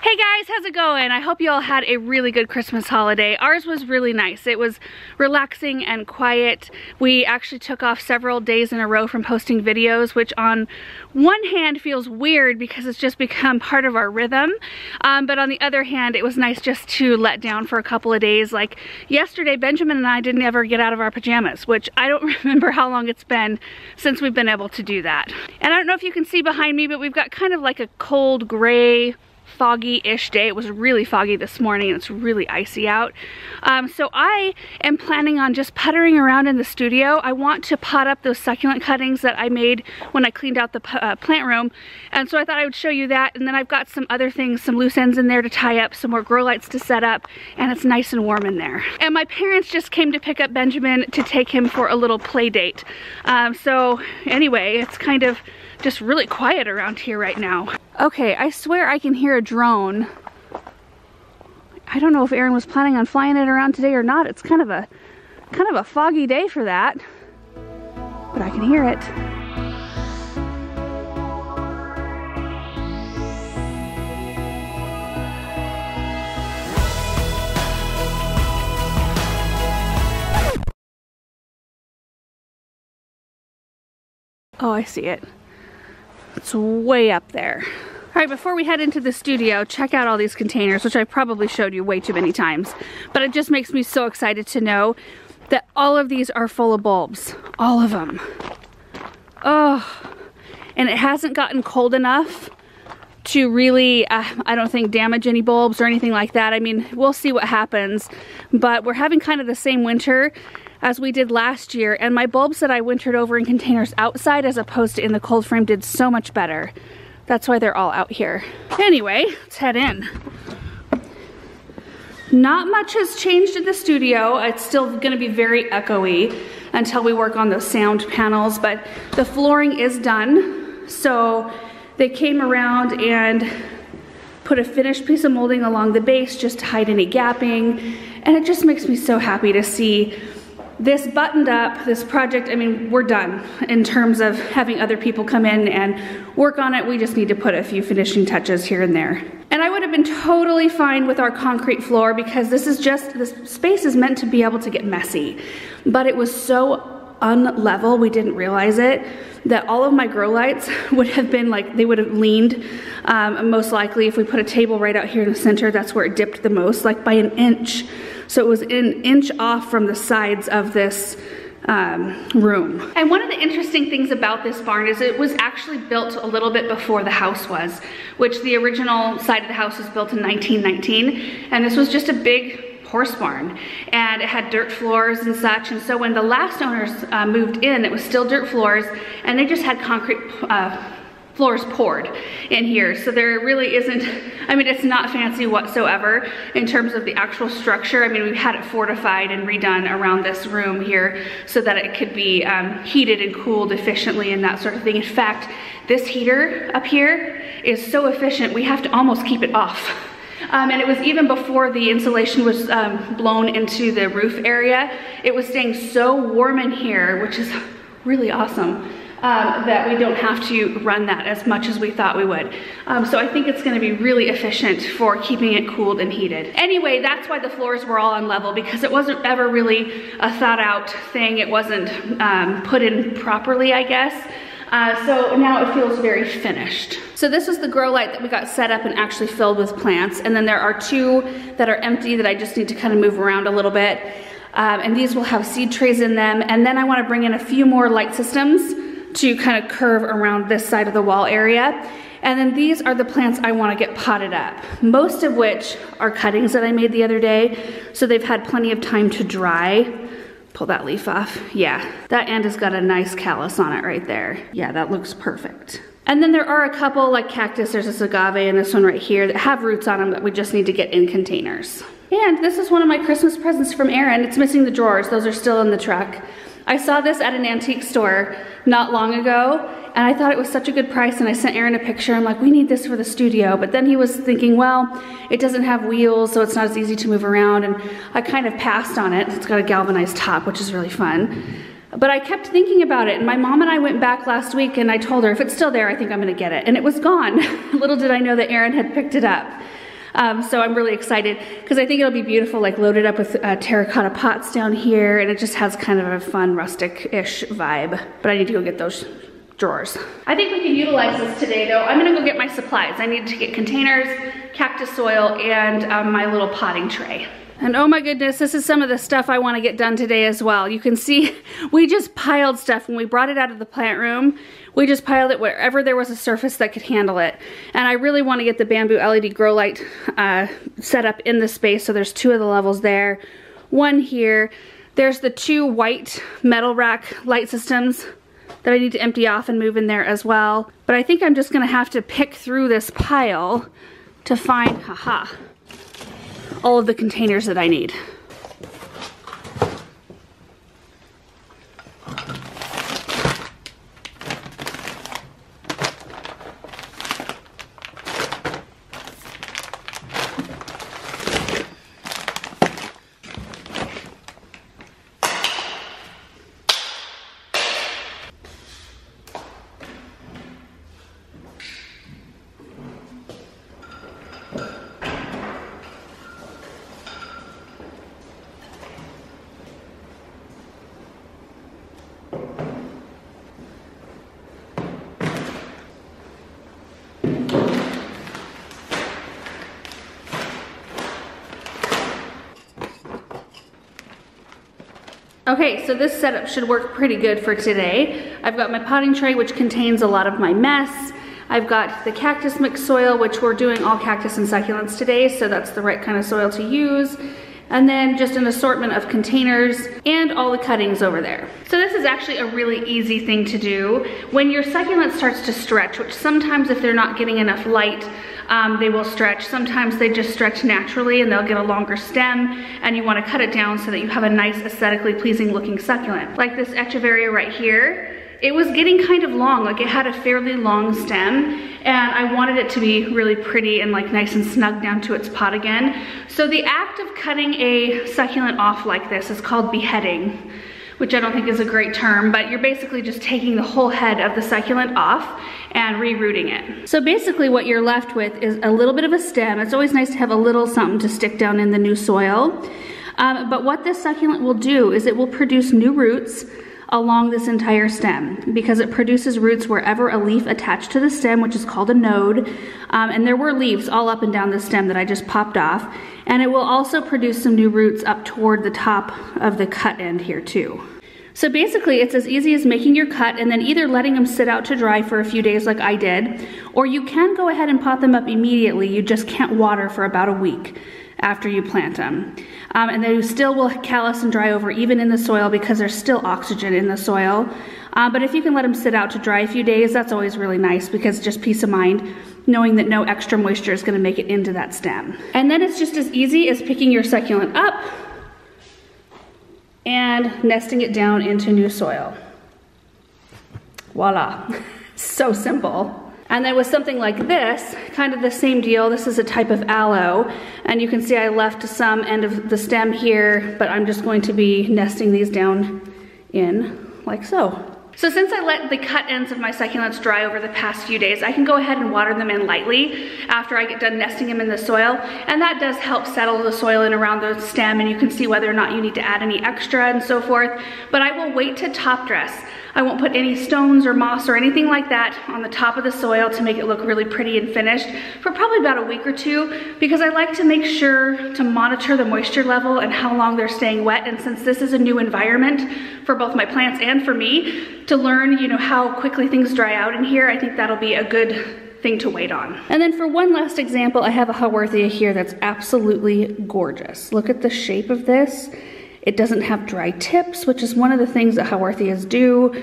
Hey guys, how's it going? I hope you all had a really good Christmas holiday. Ours was really nice. It was relaxing and quiet. We actually took off several days in a row from posting videos, which on one hand feels weird because it's just become part of our rhythm. But on the other hand, it was nice just to let down for a couple of days. Like yesterday, Benjamin and I didn't ever get out of our pajamas, which I don't remember how long it's been since we've been able to do that. And I don't know if you can see behind me, but we've got kind of like a cold gray, foggy-ish day. It was really foggy this morning and it's really icy out. So I am planning on just puttering around in the studio. I want to pot up those succulent cuttings that I made when I cleaned out the plant room. And so I thought I would show you that. And then I've got some other things, some loose ends in there to tie up, some more grow lights to set up, and it's nice and warm in there. And my parents just came to pick up Benjamin to take him for a little play date. So anyway, it's kind of just really quiet around here right now. Okay, I swear I can hear a drone. I don't know if Aaron was planning on flying it around today or not. It's kind of a foggy day for that, but I can hear it. Oh, I see it. It's way up there. All right, before we head into the studio, check out all these containers, which I probably showed you way too many times. But it just makes me so excited to know that all of these are full of bulbs. All of them. Oh, and it hasn't gotten cold enough to really, I don't think, damage any bulbs or anything like that. I mean, we'll see what happens. But we're having kind of the same winter as we did last year, and my bulbs that I wintered over in containers outside as opposed to in the cold frame did so much better. That's why they're all out here. Anyway, let's head in. Not much has changed in the studio. It's still gonna be very echoey until we work on those sound panels, but the flooring is done. So they came around and put a finished piece of molding along the base just to hide any gapping, and it just makes me so happy to see this buttoned up, this project. I mean, we're done in terms of having other people come in and work on it. We just need to put a few finishing touches here and there. And I would have been totally fine with our concrete floor because this space is meant to be able to get messy. But it was so unlevel, we didn't realize it, that all of my grow lights would have been like, they would have leaned, most likely if we put a table right out here in the center, that's where it dipped the most, like by an inch. So it was an inch off from the sides of this room. And one of the interesting things about this barn is it was actually built a little bit before the house was, which the original side of the house was built in 1919, and this was just a big horse barn, and it had dirt floors and such. And so when the last owners moved in, it was still dirt floors, and they just had concrete floors poured in here. So there really isn't, I mean, it's not fancy whatsoever in terms of the actual structure. I mean, we've had it fortified and redone around this room here so that it could be heated and cooled efficiently and that sort of thing. In fact, this heater up here is so efficient, we have to almost keep it off. And it was even before the insulation was blown into the roof area. It was staying so warm in here, which is really awesome, that we don't have to run that as much as we thought we would. So I think it's gonna be really efficient for keeping it cooled and heated. Anyway, that's why the floors were all on level, because it wasn't ever really a thought out thing. It wasn't put in properly, I guess. So now it feels very finished. So this is the grow light that we got set up and actually filled with plants. And then there are two that are empty that I just need to kind of move around a little bit. And these will have seed trays in them. And then I want to bring in a few more light systems to kind of curve around this side of the wall area. And then these are the plants I want to get potted up, most of which are cuttings that I made the other day. So they've had plenty of time to dry. Pull that leaf off. Yeah, that end has got a nice callus on it right there. Yeah, that looks perfect. And then there are a couple, like cactus, there's this agave and this one right here that have roots on them that we just need to get in containers. And this is one of my Christmas presents from Aaron. It's missing the drawers, those are still in the truck. I saw this at an antique store not long ago, and I thought it was such a good price, and I sent Aaron a picture. I'm like, we need this for the studio. But then he was thinking, well, it doesn't have wheels, so it's not as easy to move around, and I kind of passed on it. It's got a galvanized top, which is really fun. But I kept thinking about it, and my mom and I went back last week, and I told her, if it's still there, I think I'm gonna get it. And it was gone. Little did I know that Aaron had picked it up. So I'm really excited because I think it'll be beautiful, like loaded up with terracotta pots down here, and it just has kind of a fun rustic-ish vibe. But I need to go get those drawers. I think we can utilize this today though. I'm gonna go get my supplies. I need to get containers, cactus soil, and my little potting tray. And oh my goodness, this is some of the stuff I want to get done today as well. You can see we just piled stuff when we brought it out of the plant room. We just piled it wherever there was a surface that could handle it. And I really want to get the bamboo LED grow light set up in the space. So there's 2 of the levels there, 1 here. There's the 2 white metal rack light systems that I need to empty off and move in there as well. But I think I'm just gonna have to pick through this pile to find, all of the containers that I need. Okay, so this setup should work pretty good for today. I've got my potting tray, which contains a lot of my mess. I've got the cactus mix soil, which we're doing all cactus and succulents today, so that's the right kind of soil to use. And then just an assortment of containers and all the cuttings over there. So this is actually a really easy thing to do. When your succulent starts to stretch, which sometimes if they're not getting enough light, they will stretch. Sometimes they just stretch naturally and they'll get a longer stem, and you want to cut it down so that you have a nice aesthetically pleasing looking succulent. Like this echeveria right here, it was getting kind of long, like it had a fairly long stem, and I wanted it to be really pretty and like nice and snug down to its pot again. So the act of cutting a succulent off like this is called beheading, which I don't think is a great term, but you're basically just taking the whole head of the succulent off and rerooting it. So basically what you're left with is a little bit of a stem. It's always nice to have a little something to stick down in the new soil. But what this succulent will do is it will produce new roots along this entire stem, because it produces roots wherever a leaf attached to the stem, which is called a node. And there were leaves all up and down the stem that I just popped off. And it will also produce some new roots up toward the top of the cut end here too. So basically it's as easy as making your cut and then either letting them sit out to dry for a few days like I did, or you can go ahead and pot them up immediately. You just can't water for about a week after you plant them. And they still will callus and dry over even in the soil because there's still oxygen in the soil. But if you can let them sit out to dry a few days, that's always really nice, because just peace of mind knowing that no extra moisture is going to make it into that stem. And then it's just as easy as picking your succulent up and nesting it down into new soil. Voila, so simple. And then with something like this, kind of the same deal. This is a type of aloe, and you can see I left some end of the stem here, but I'm just going to be nesting these down in like so. So since I let the cut ends of my succulents dry over the past few days, I can go ahead and water them in lightly after I get done nesting them in the soil, and that does help settle the soil in around the stem, and you can see whether or not you need to add any extra and so forth. But I will wait to top dress. I won't put any stones or moss or anything like that on the top of the soil to make it look really pretty and finished for probably about a week or two, because I like to make sure to monitor the moisture level and how long they're staying wet. And since this is a new environment for both my plants and for me to learn, you know, how quickly things dry out in here, I think that'll be a good thing to wait on. And then for one last example, I have a Haworthia here that's absolutely gorgeous. Look at the shape of this. It doesn't have dry tips, which is one of the things that Haworthias do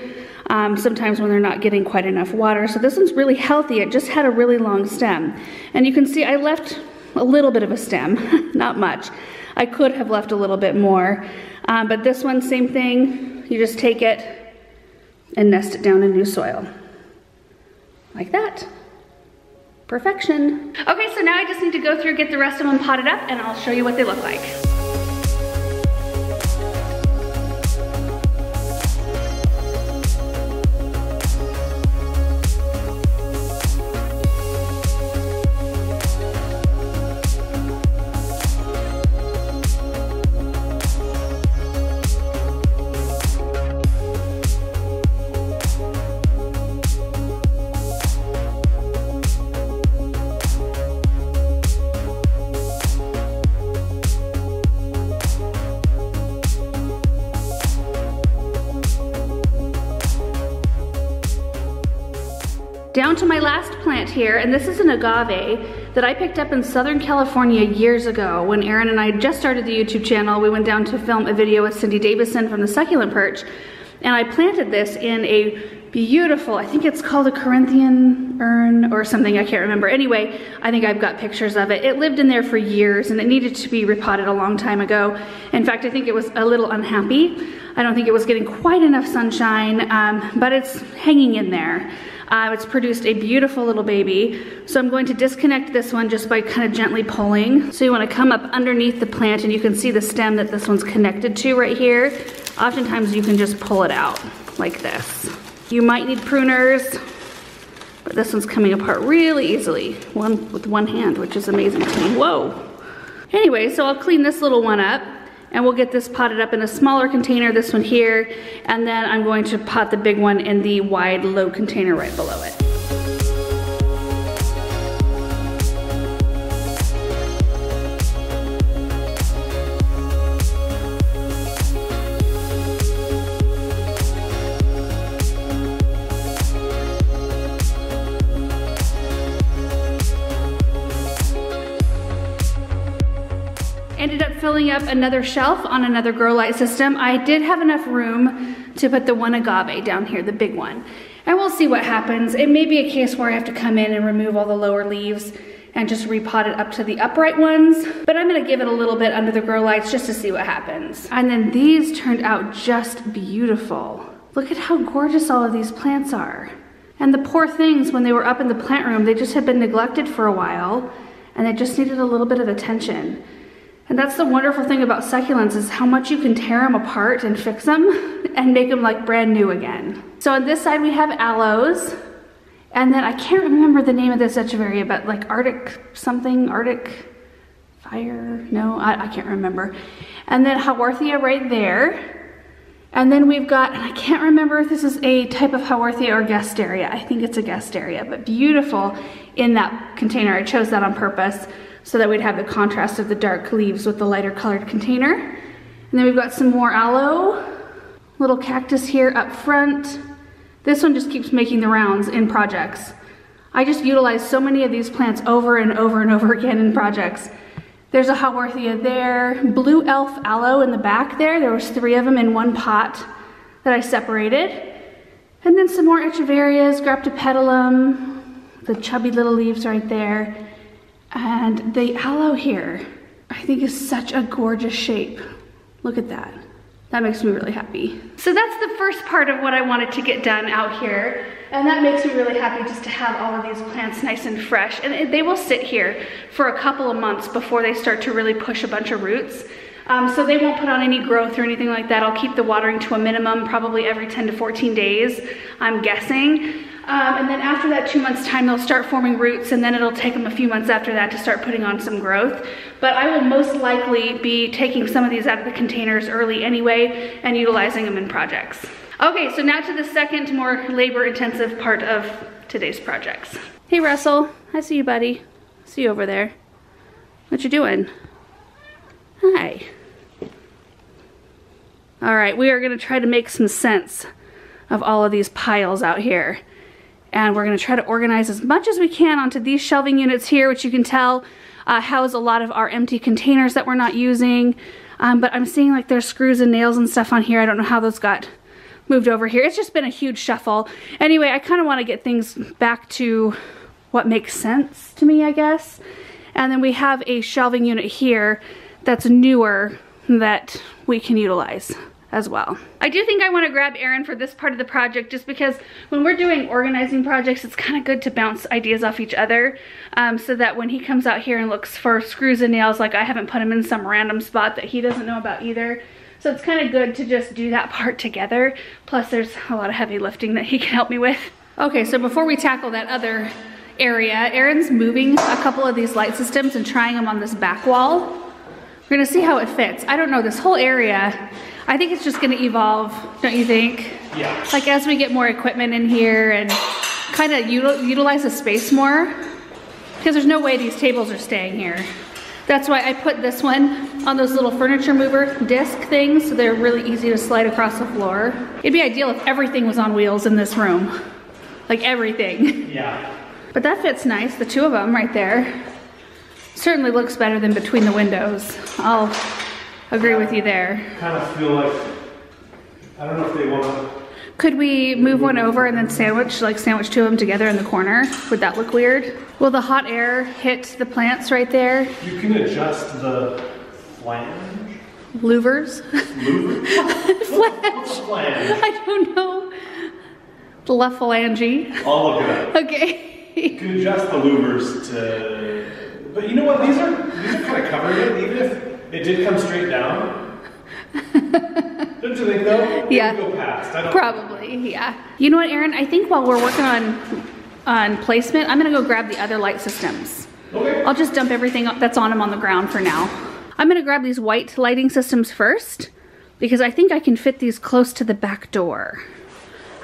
sometimes when they're not getting quite enough water. So this one's really healthy. It just had a really long stem. And you can see I left a little bit of a stem, not much. I could have left a little bit more, but this one, same thing. You just take it and nest it down in new soil. Like that. Perfection. Okay, so now I just need to go through, get the rest of them potted up, and I'll show you what they look like. down to my last plant here, and this is an agave that I picked up in Southern California years ago when Aaron and I just started the YouTube channel. We went down to film a video with Cindy Davison from the Succulent Perch, and I planted this in a beautiful, I think it's called a Corinthian urn or something, I can't remember. Anyway, I think I've got pictures of it. It lived in there for years and it needed to be repotted a long time ago. In fact, I think it was a little unhappy. I don't think it was getting quite enough sunshine, but it's hanging in there. It's produced a beautiful little baby. So I'm going to disconnect this one just by kind of gently pulling. So you want to come up underneath the plant and you can see the stem that this one's connected to right here. Oftentimes you can just pull it out like this. You might need pruners, but this one's coming apart really easily, with one hand, which is amazing to me. Whoa. Anyway, so I'll clean this little one up and we'll get this potted up in a smaller container, this one here, and then I'm going to pot the big one in the wide low container right below it. Ended up filling up another shelf on another grow light system. I did have enough room to put the one agave down here, the big one. And we'll see what happens. It may be a case where I have to come in and remove all the lower leaves and just repot it up to the upright ones. But I'm gonna give it a little bit under the grow lights just to see what happens. And then these turned out just beautiful. Look at how gorgeous all of these plants are. And the poor things, when they were up in the plant room, they just had been neglected for a while and they just needed a little bit of attention. And that's the wonderful thing about succulents is how much you can tear them apart and fix them and make them like brand new again. So on this side we have aloes, and then I can't remember the name of this echeveria, but like Arctic something, Arctic fire, no, I can't remember. And then Haworthia right there. And then we've got, and I can't remember if this is a type of Haworthia or Gasteria. I think it's a Gasteria, but beautiful in that container. I chose that on purpose so that we'd have the contrast of the dark leaves with the lighter colored container. And then we've got some more aloe, little cactus here up front. This one just keeps making the rounds in projects. I just utilize so many of these plants over and over and over again in projects. There's a Haworthia there, blue elf aloe in the back there. There was 3 of them in one pot that I separated. And then some more echeverias, Graptopetalum, the chubby little leaves right there. And the aloe here, I think is such a gorgeous shape. Look at that. That makes me really happy. So that's the first part of what I wanted to get done out here. And that makes me really happy just to have all of these plants nice and fresh. And they will sit here for a couple of months before they start to really push a bunch of roots. So they won't put on any growth or anything like that. I'll keep the watering to a minimum, probably every 10 to 14 days, I'm guessing. And then after that 2 months time, they'll start forming roots, and then it'll take them a few months after that to start putting on some growth. But I will most likely be taking some of these out of the containers early anyway and utilizing them in projects. Okay, so now to the second, more labor-intensive part of today's projects. Hey Russell, I see you, buddy. I see you over there. What you doing? Hi. All right, we are gonna try to make some sense of all of these piles out here. And we're gonna try to organize as much as we can onto these shelving units here, which you can tell house a lot of our empty containers that we're not using. But I'm seeing like there's screws and nails and stuff on here. I don't know how those got moved over here. It's just been a huge shuffle. Anyway, I kind of want to get things back to what makes sense to me, I guess. And then we have a shelving unit here that's newer that we can utilize as well. I do think I want to grab Aaron for this part of the project just because when we're doing organizing projects, it's kind of good to bounce ideas off each other so that when he comes out here and looks for screws and nails, like I haven't put him in some random spot that he doesn't know about either. So it's kind of good to just do that part together. Plus there's a lot of heavy lifting that he can help me with. Okay, so before we tackle that other area, Aaron's moving a couple of these light systems and trying them on this back wall. We're gonna see how it fits. I don't know, this whole area, I think it's just gonna evolve, don't you think? Yeah. Like as we get more equipment in here and kind of utilize the space more, because there's no way these tables are staying here. That's why I put this one on those little furniture mover disc things so they're really easy to slide across the floor. It'd be ideal if everything was on wheels in this room. like everything. Yeah. But that fits nice, the two of them right there. Certainly looks better than between the windows. I'll agree with you there. Kind of feel like, I don't know if they want to. Could we move one over and then sandwich two of them together in the corner? Would that look weird? Will the hot air hit the plants right there? You can adjust the flange. Louvers? Louvers? Flange. Flange. I don't know. The left phalange. I'll look it up. Okay. You can adjust the louvers to, but you know what? These are kind of covering it, even if it did come straight down. Don't you think though? Yeah. Go past. I don't Probably, yeah. You know what, Aaron? I think while we're working on placement, I'm gonna go grab the other light systems. Okay. I'll just dump everything that's on them on the ground for now. I'm gonna grab these white lighting systems first because I think I can fit these close to the back door.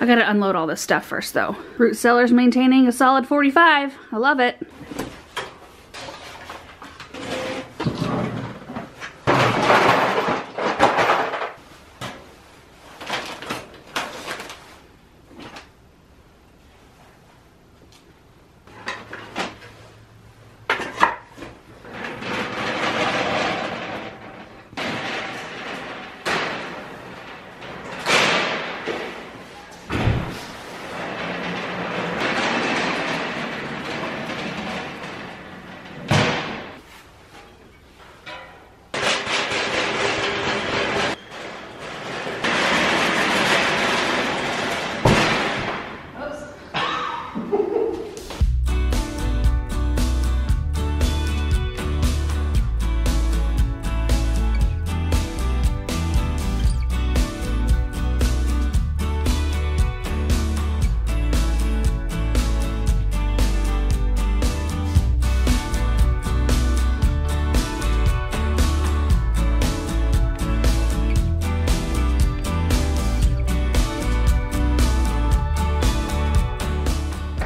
I gotta unload all this stuff first though. Root Cellar's maintaining a solid 45. I love it.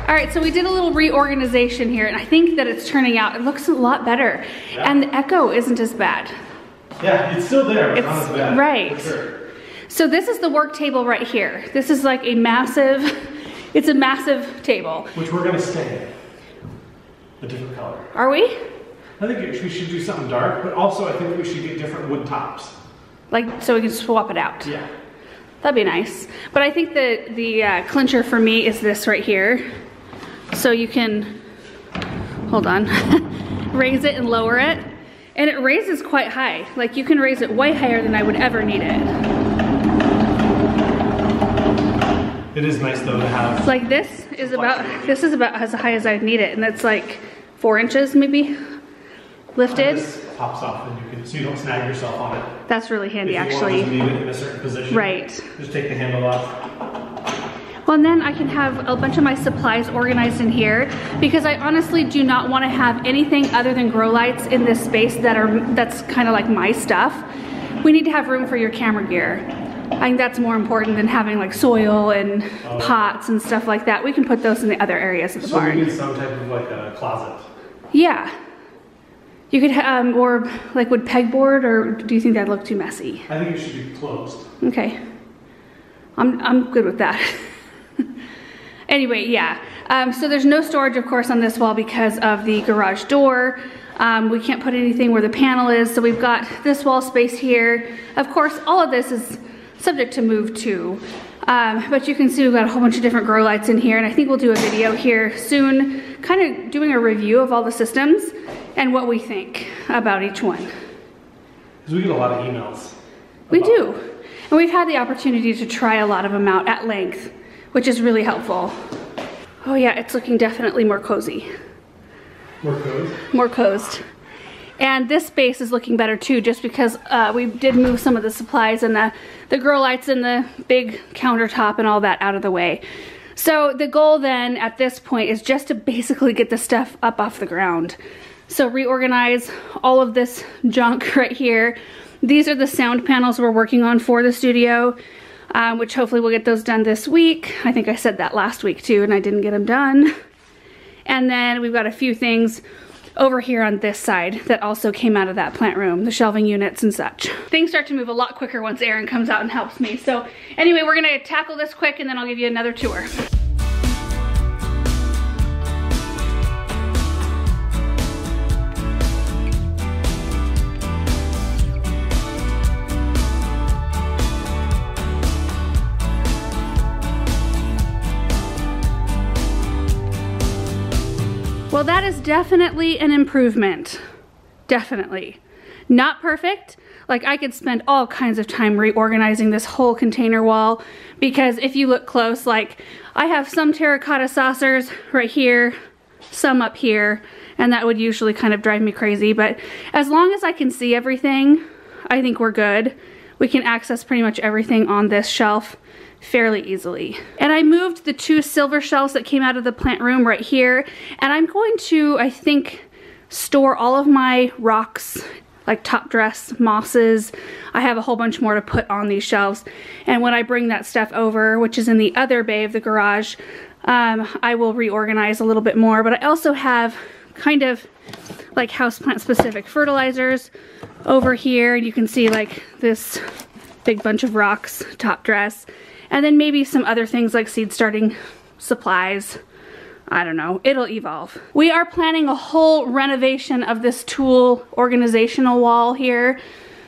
All right, so we did a little reorganization here, and I think that it's turning out, it looks a lot better. Yeah. And the echo isn't as bad. Yeah, it's still there, but not as bad. Right. For sure. So this is the work table right here. This is like a massive, it's a massive table. Which we're gonna stay a different color. Are we? I think we should do something dark, but also I think we should get different wood tops. Like, so we can swap it out. Yeah. That'd be nice. But I think the clincher for me is this right here. So you can, hold on, raise it and lower it. And it raises quite high. Like you can raise it way higher than I would ever need it. It is nice though to have. Like this is about as high as I'd need it. And that's like 4 inches maybe lifted. This pops off and so you don't snag yourself on it. That's really handy if you actually. Want to leave it in a certain position. Right. Just take the handle off. Well, and then I can have a bunch of my supplies organized in here because I honestly do not want to have anything other than grow lights in this space that's kind of like my stuff. We need to have room for your camera gear. I think that's more important than having like soil and pots and stuff like that. We can put those in the other areas of the barn. So we need some type of like a closet. Yeah. You could or like would pegboard, or do you think that'd look too messy? I think it should be closed. Okay. I'm good with that. Anyway, yeah. So there's no storage, of course, on this wall because of the garage door. We can't put anything where the panel is, so we've got this wall space here. Of course, all of this is subject to move too. But you can see we've got a whole bunch of different grow lights in here, and I think we'll do a video here soon, kind of doing a review of all the systems and what we think about each one. Because we get a lot of emails. We do. And we've had the opportunity to try a lot of them out at length, which is really helpful. Oh yeah, it's looking definitely more cozy. More cozy? More cozed. And this space is looking better too, just because we did move some of the supplies and the grow lights and the big countertop and all that out of the way. So the goal then at this point is just to basically get the stuff up off the ground. So reorganize all of this junk right here. These are the sound panels we're working on for the studio, which hopefully we'll get those done this week. I think I said that last week too, and I didn't get them done. And then we've got a few things over here on this side that also came out of that plant room, the shelving units and such. Things start to move a lot quicker once Aaron comes out and helps me. So anyway, we're gonna tackle this quick and then I'll give you another tour. Well, that is definitely an improvement. Definitely. Not perfect. Like, I could spend all kinds of time reorganizing this whole container wall, because if you look close, like, I have some terracotta saucers right here, some up here, and that would usually kind of drive me crazy. But as long as I can see everything, I think we're good. We can access pretty much everything on this shelf fairly easily. And I moved the 2 silver shelves that came out of the plant room right here, and I'm going to, I think, store all of my rocks, like top dress, mosses. I have a whole bunch more to put on these shelves, and when I bring that stuff over, which is in the other bay of the garage, I will reorganize a little bit more. But I also have kind of like houseplant specific fertilizers over here, and you can see like this big bunch of rocks, top dress, and then maybe some other things like seed starting supplies. I don't know, it'll evolve. We are planning a whole renovation of this tool organizational wall here,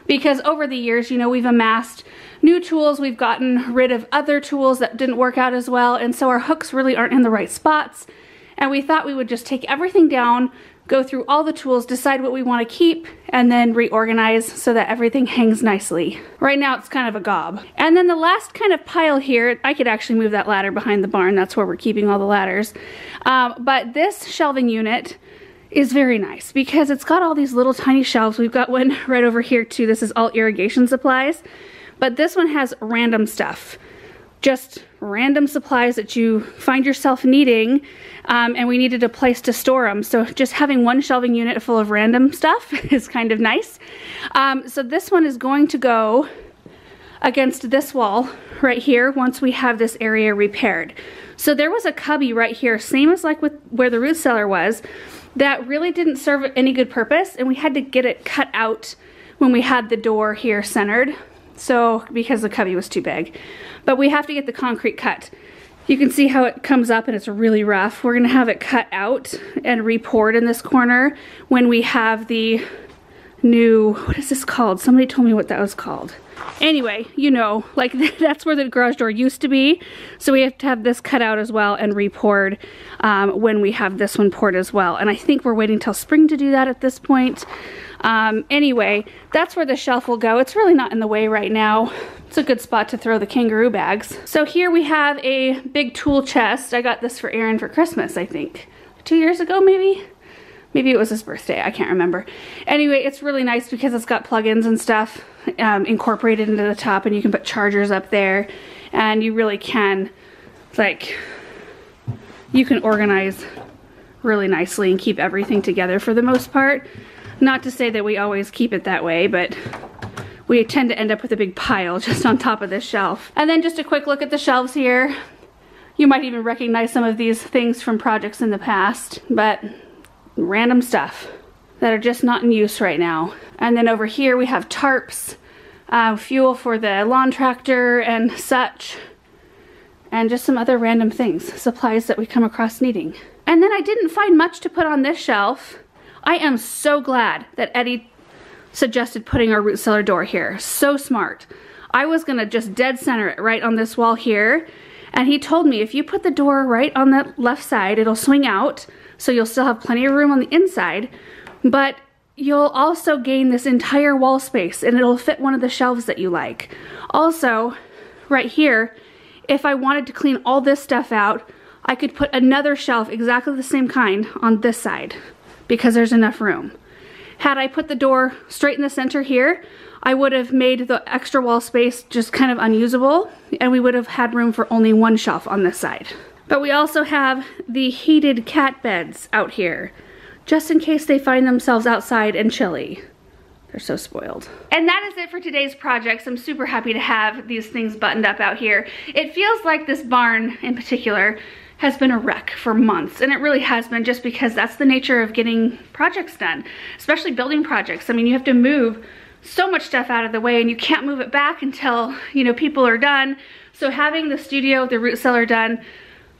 because over the years, you know, we've amassed new tools, we've gotten rid of other tools that didn't work out as well, and so our hooks really aren't in the right spots. And we thought we would just take everything down, go through all the tools, decide what we want to keep, and then reorganize so that everything hangs nicely. Right now it's kind of a gob. And then the last kind of pile here, I could actually move that ladder behind the barn, that's where we're keeping all the ladders. But this shelving unit is very nice because it's got all these little tiny shelves. We've got one right over here too. This is all irrigation supplies, but this one has random stuff. Just random supplies that you find yourself needing, and we needed a place to store them. So just having one shelving unit full of random stuff is kind of nice. So this one is going to go against this wall right here once we have this area repaired. So there was a cubby right here, same as like with where the root cellar was, that really didn't serve any good purpose, and we had to get it cut out when we had the door here centered. So, because the cubby was too big. But we have to get the concrete cut. You can see how it comes up and it's really rough. We're gonna have it cut out and re-poured in this corner when we have the new, what is this called? Somebody told me what that was called. Anyway, you know, like that's where the garage door used to be. So we have to have this cut out as well and re-poured when we have this one poured as well. And I think we're waiting till spring to do that at this point. Anyway, that's where the shelf will go. It's really not in the way right now. It's a good spot to throw the kangaroo bags. So here we have a big tool chest. I got this for Aaron for Christmas, I think. 2 years ago, maybe? Maybe it was his birthday, I can't remember. Anyway, it's really nice because it's got plugins and stuff incorporated into the top, and you can put chargers up there, and you really can, like, you can organize really nicely and keep everything together for the most part. Not to say that we always keep it that way, but we tend to end up with a big pile just on top of this shelf. And then just a quick look at the shelves here. You might even recognize some of these things from projects in the past, but random stuff that are just not in use right now. And then over here we have tarps, fuel for the lawn tractor and such, and just some other random things, supplies that we come across needing. And then I didn't find much to put on this shelf. I am so glad that Eddie suggested putting our root cellar door here. So smart. I was gonna just dead center it right on this wall here, and he told me if you put the door right on that left side, it'll swing out, so you'll still have plenty of room on the inside, but you'll also gain this entire wall space, and it'll fit one of the shelves that you like. Also, right here, if I wanted to clean all this stuff out, I could put another shelf exactly the same kind on this side, because there's enough room. Had I put the door straight in the center here, I would have made the extra wall space just kind of unusable, and we would have had room for only one shelf on this side. But we also have the heated cat beds out here, just in case they find themselves outside and chilly. They're so spoiled. And that is it for today's projects. I'm super happy to have these things buttoned up out here. It feels like this barn in particular has been a wreck for months, and it really has been, just because that's the nature of getting projects done, especially building projects. I mean, you have to move so much stuff out of the way, and you can't move it back until, you know, people are done. So having the studio, the root cellar done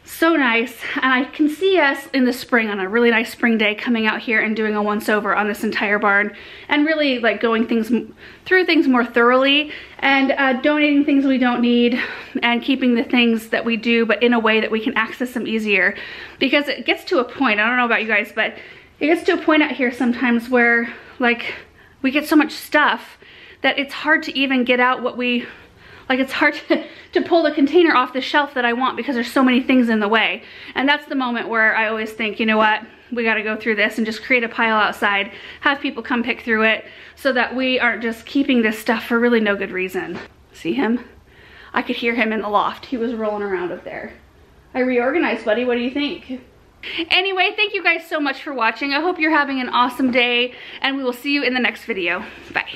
So nice. And I can see us in the spring on a really nice spring day coming out here and doing a once over on this entire barn and really like going through things more thoroughly and donating things we don't need and keeping the things that we do, but in a way that we can access them easier. Because it gets to a point, I don't know about you guys, but it gets to a point out here sometimes where like we get so much stuff that it's hard to even get out what we, like it's hard to pull the container off the shelf that I want because there's so many things in the way. And that's the moment where I always think, you know what, we gotta go through this and just create a pile outside, have people come pick through it so that we aren't just keeping this stuff for really no good reason. See him? I could hear him in the loft. He was rolling around up there. I reorganized, buddy, what do you think? Anyway, thank you guys so much for watching. I hope you're having an awesome day and we will see you in the next video. Bye.